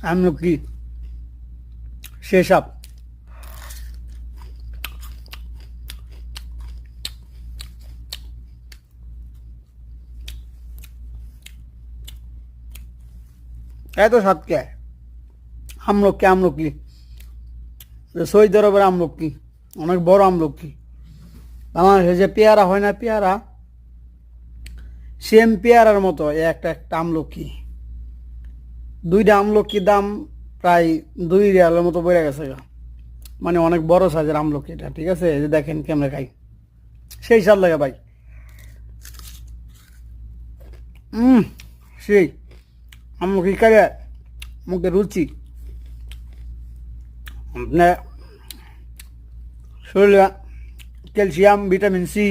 আমলকি সেসব এত স্বাদ কে আমলকি আমলকি সৌদি আরবের আমলকি অনেক বড় আমলকি বাংলাদেশে যে পেয়ারা হয় না পেয়ারা সেম পেয়ারার মতো একটা একটা আমলকি দুইটা আমলকির দাম প্রায় 2 রিয়ালের মতো বেড়ে গেছে মানে অনেক বড় সাইজের আমলকি এটা ঠিক আছে এই যে দেখেন কেমনে খাই সেই স্বাদ লাগে ভাই সেই আমলকি খাইলে মুখে রুচি শরীরে ক্যালসিয়াম ভিটামিন সি